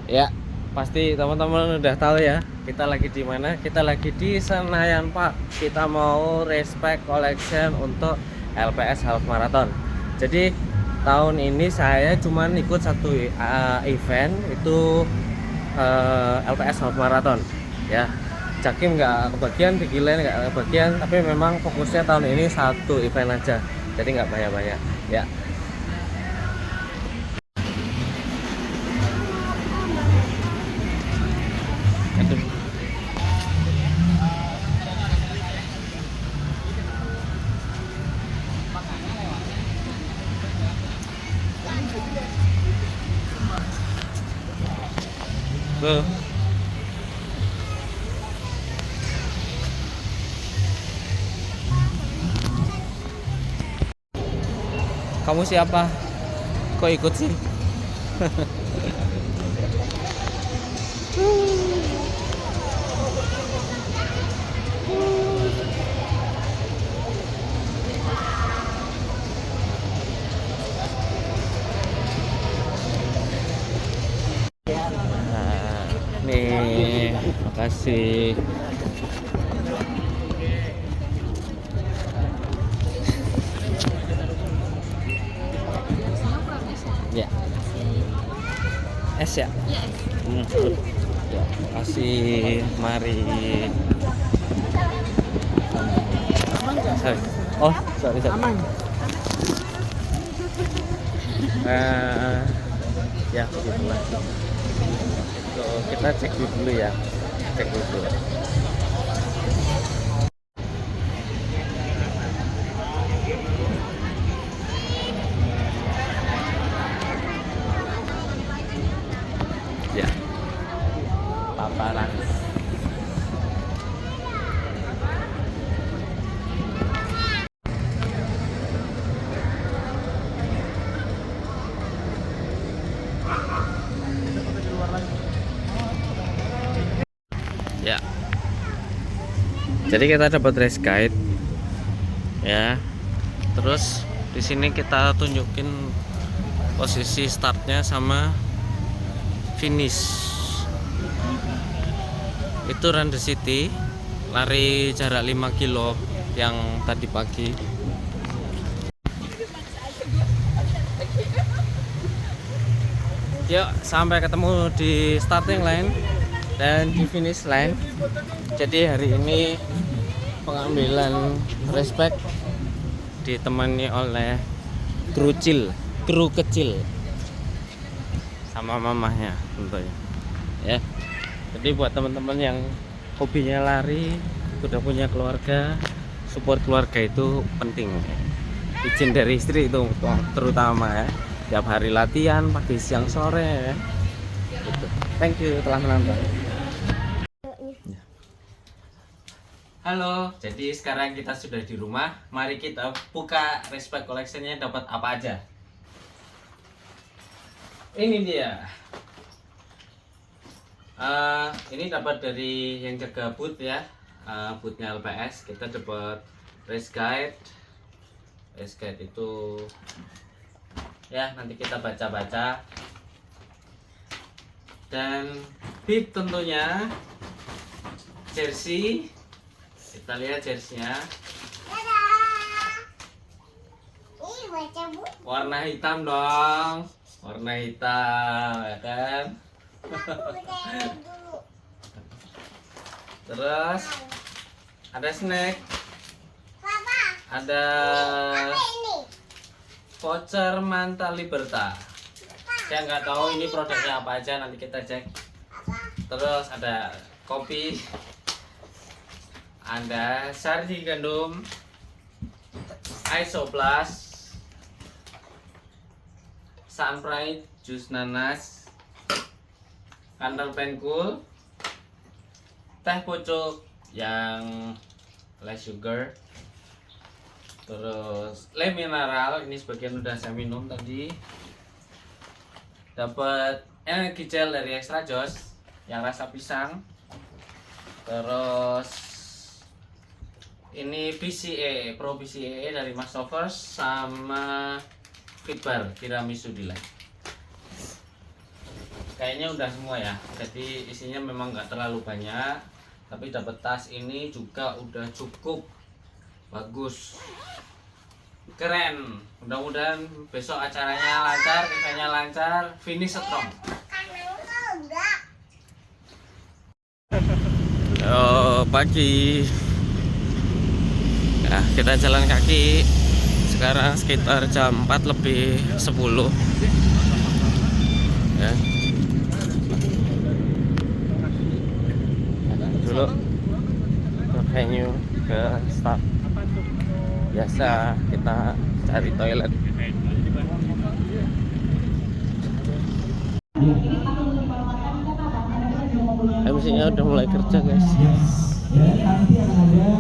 Ya, pasti teman-teman udah tahu ya. Kita lagi di mana? Kita lagi di Senayan Park. Kita mau respect collection untuk LPS Half Marathon. Jadi tahun ini saya cuman ikut satu event itu LPS Half Marathon. Ya, Jakim nggak kebagian, Vigilan nggak kebagian. Tapi memang fokusnya tahun ini satu event aja. Jadi nggak banyak-banyak. Ya. Aduh. Tuh. Kamu siapa? Kok ikut sih? Nah, nih, makasih. Ya, es ya. Ya, makasih. Mari. Sorry. Oh, sorry. Aman. Ya, begitulah. Tuh, kita cek dulu ya. Cek dulu. Ya, paparan. Ya. Jadi kita dapat race guide ya. Terus di sini kita tunjukin posisi startnya sama finish. Itu Run the City, lari jarak 5 kilo yang tadi pagi. Yuk, sampai ketemu di starting line dan di finish line. Jadi hari ini pengambilan respect ditemani oleh kru kecil sama mamahnya tentunya. Ya. Jadi buat teman-teman yang hobinya lari, udah punya keluarga, support keluarga itu penting. Izin dari istri itu terutama ya. Tiap hari latihan pagi siang sore ya. Gitu. Thank you telah menonton. Ya. Halo, jadi sekarang kita sudah di rumah. Mari kita buka respect collectionnya, dapat apa aja. Ini dia. Ini dapat dari yang jaga booth ya, boothnya LPS. Kita dapat race guide. Race guide itu ya nanti kita baca-baca. Dan bib tentunya, jersey. Kita lihat jerseynya. Warna hitam dong, warna hitam ya kan. Terus ada snack, ada voucher Manta Liberta. Saya nggak tahu ini produknya apa aja, nanti kita cek. Terus ada kopi, ada sari gandum, Isoplas, Sunpride, jus nanas, Kantor Penkul, teh pucuk yang less sugar, terus le mineral, ini sebagian udah saya minum tadi. Dapat energi gel dari Extra Joss yang rasa pisang. Terus ini BCA Pro BCA dari Massovers sama Fitbar tiramisu delight. kayaknya udah semua ya. Jadi isinya memang nggak terlalu banyak, tapi dapat tas ini juga udah cukup bagus, keren. Mudah-mudahan besok acaranya lancar, eventnya lancar, finish strong. Pagi ya, kita jalan kaki sekarang sekitar jam 4 lebih 10 ya. Dulu ke venue, ke start biasa kita cari toilet. MC-nya udah mulai kerja guys. Dan nanti akan ada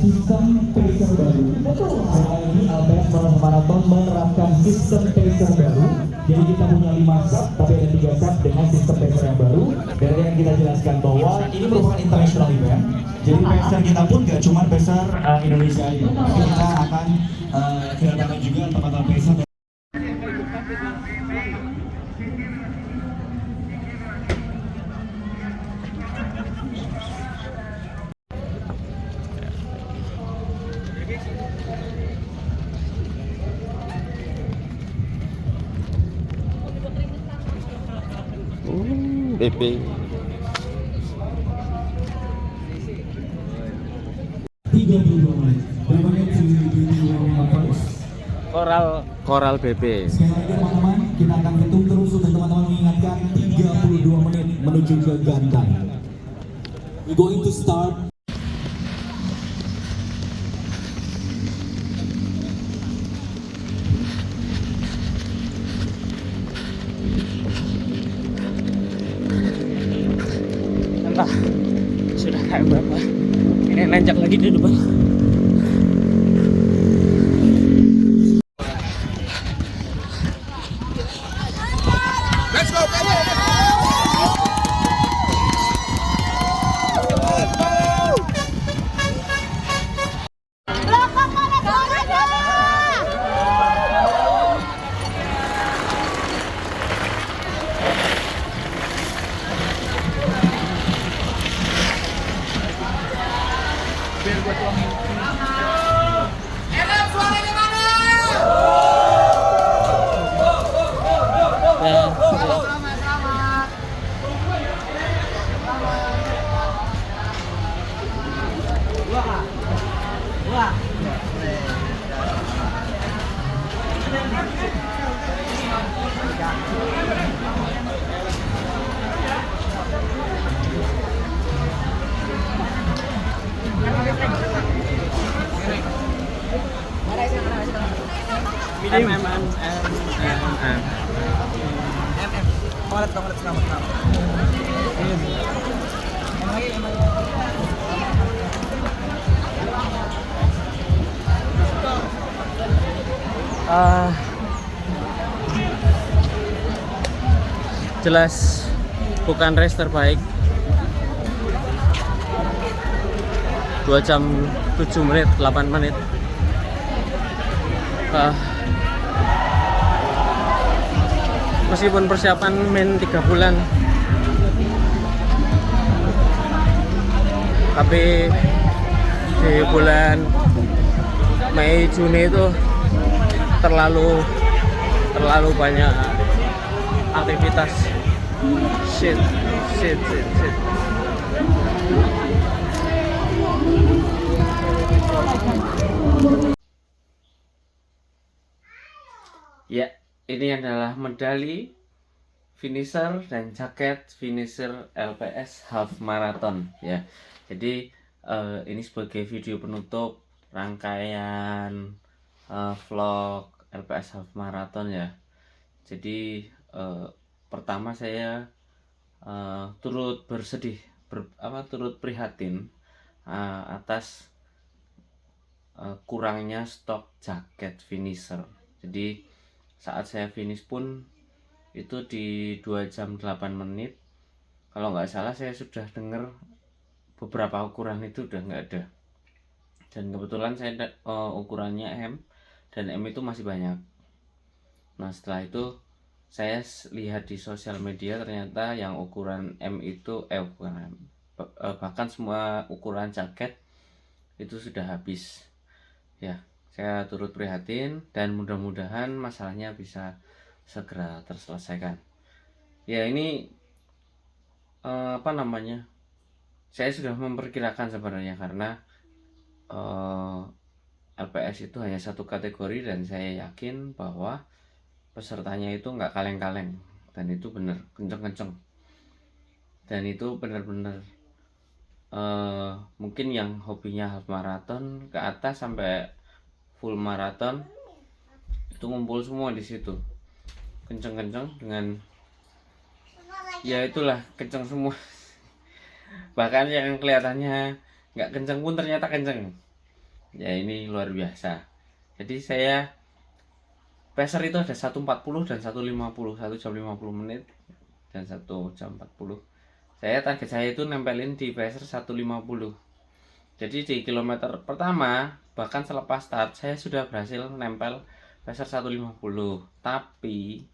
sistem pacer baru. Sekali lagi LPS Marathon menerapkan sistem pacer baru. Jadi kita punya 5 sub, tapi ada 3 sub dengan sistem pacer yang baru. Dan yang kita jelaskan bahwa ini merupakan international event. Jadi pacer kita pun gak cuma pacer Indonesia aja, tapi kita akan kedatangan juga teman-teman pacer. BP 32 menit. Terima kasih Koral BP. Sekali lagi teman-teman, kita akan hitung terus untuk teman-teman mengingatkan 32 menit menuju ke Gantai. We're going to start. Entah sudah kayak berapa. Ini nanjak lagi di depan. Let's go, baby! Biar gue tuangin. Enak suaranya mana? Ya, Selamat, selamat. Wah. Toilet selamat. jelas bukan race terbaik. 2 jam 7 menit 8 menit. Meskipun persiapan main 3 bulan, tapi di bulan Mei Juni itu terlalu banyak aktivitas. Shit. Ya, ini adalah medali finisher dan jaket finisher LPS Half Marathon ya. Jadi ini sebagai video penutup rangkaian vlog LPS Half Marathon ya. Jadi pertama saya turut bersedih, turut prihatin atas kurangnya stok jaket finisher. Jadi saat saya finish pun itu di 2 jam 8 menit. Kalau nggak salah saya sudah dengar beberapa ukuran itu udah nggak ada. Dan kebetulan saya ukurannya M, dan M itu masih banyak. Nah setelah itu lihat di sosial media ternyata yang ukuran M itu bukan M, bahkan semua ukuran jaket itu sudah habis. Ya, saya turut prihatin dan mudah-mudahan masalahnya bisa segera terselesaikan. Ya, ini apa namanya? Saya sudah memperkirakan sebenarnya karena LPS itu hanya satu kategori dan saya yakin bahwa pesertanya itu nggak kaleng-kaleng dan itu benar kenceng-kenceng dan itu benar-benar mungkin yang hobinya half marathon ke atas sampai full marathon itu ngumpul semua di situ, kenceng-kenceng dengan ya itulah kenceng semua. Bahkan yang kelihatannya nggak kenceng pun ternyata kenceng. Ya ini luar biasa. Jadi saya pacer itu ada 1:40 dan 1:50, 1 jam 50 menit dan 1 jam 40. Target saya itu nempelin di pacer 1:50. Jadi di kilometer pertama bahkan selepas start saya sudah berhasil nempel pacer 1:50. Tapi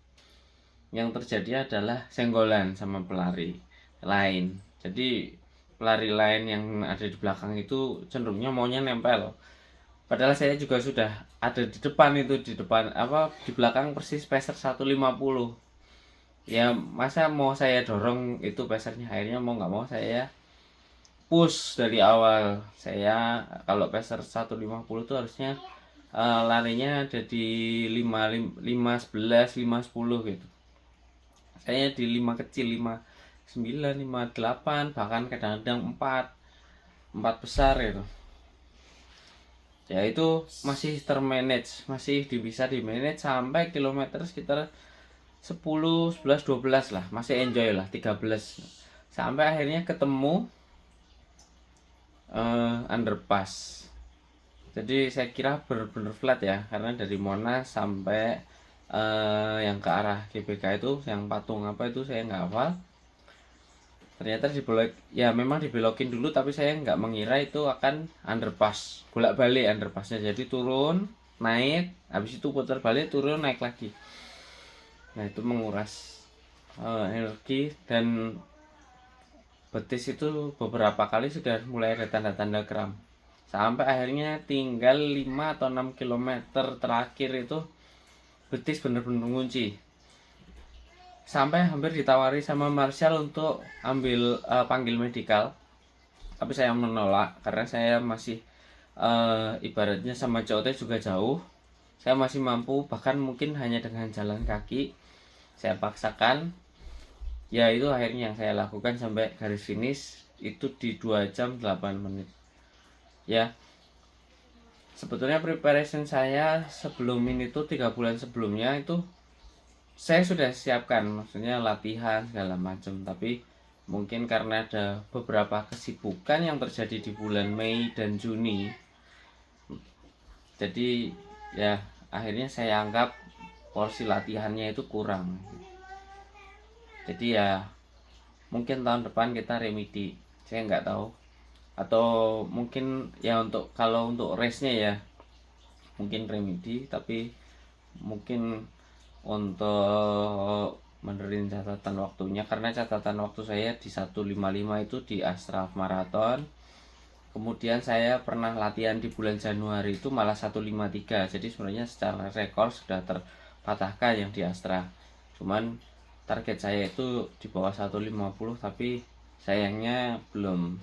yang terjadi adalah senggolan sama pelari lain. Jadi pelari lain yang ada di belakang itu cenderungnya maunya nempel. Padahal saya juga sudah ada di depan itu, di belakang persis pacer 1:50. Ya masa mau saya dorong itu pacernya, akhirnya mau nggak mau saya push dari awal. Saya kalau pacer 1:50 itu harusnya larinya ada di 5:11, 5:10 gitu. Saya di 5 kecil, 5:9, 5:8, bahkan kadang-kadang 4 besar gitu. Ya itu masih termanage, masih bisa di manage sampai kilometer sekitar 10, 11, 12 lah, masih enjoy lah 13. Sampai akhirnya ketemu underpass. Jadi saya kira benar-benar flat ya, karena dari Monas sampai yang ke arah GBK itu, yang patung apa itu saya nggak hafal. Ternyata memang dibelokin dulu, tapi saya nggak mengira itu akan underpass, bolak-balik underpassnya. Jadi turun, naik, habis itu putar balik, turun, naik lagi. Nah itu menguras energi dan betis itu beberapa kali sudah mulai ada tanda-tanda kram. Sampai akhirnya tinggal 5 atau 6 km terakhir itu betis bener-bener ngunci. Sampai hampir ditawari sama Marshall untuk panggil medikal, tapi saya menolak karena saya masih ibaratnya sama COT juga jauh. Saya masih mampu, bahkan mungkin hanya dengan jalan kaki saya paksakan. Ya itu akhirnya yang saya lakukan sampai garis finish itu di 2 jam 8 menit. Ya sebetulnya preparation saya sebelum ini tuh 3 bulan sebelumnya itu saya sudah siapkan, maksudnya latihan segala macam, tapi mungkin karena ada beberapa kesibukan yang terjadi di bulan Mei dan Juni, jadi ya akhirnya saya anggap porsi latihannya itu kurang. Jadi ya mungkin tahun depan kita remedi, saya nggak tahu, atau mungkin ya kalau untuk race-nya ya mungkin remedi, tapi mungkin untuk menerin catatan waktunya, karena catatan waktu saya di 1:55 itu di Astra Marathon. Kemudian saya pernah latihan di bulan Januari itu malah 1:53. Jadi sebenarnya secara rekor sudah terpatahkan yang di Astra. Cuman target saya itu di bawah 1:50, tapi sayangnya belum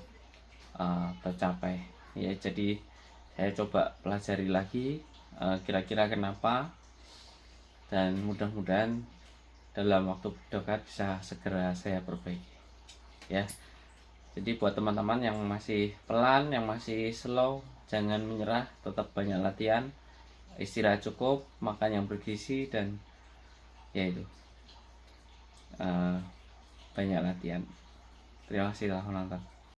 tercapai. Ya jadi saya coba pelajari lagi kira-kira kenapa, dan mudah-mudahan dalam waktu dekat bisa segera saya perbaiki ya. Jadi buat teman-teman yang masih pelan, yang masih slow, jangan menyerah, tetap banyak latihan, istirahat cukup, makan yang bergizi, dan ya itu banyak latihan. Terima kasih telah menonton.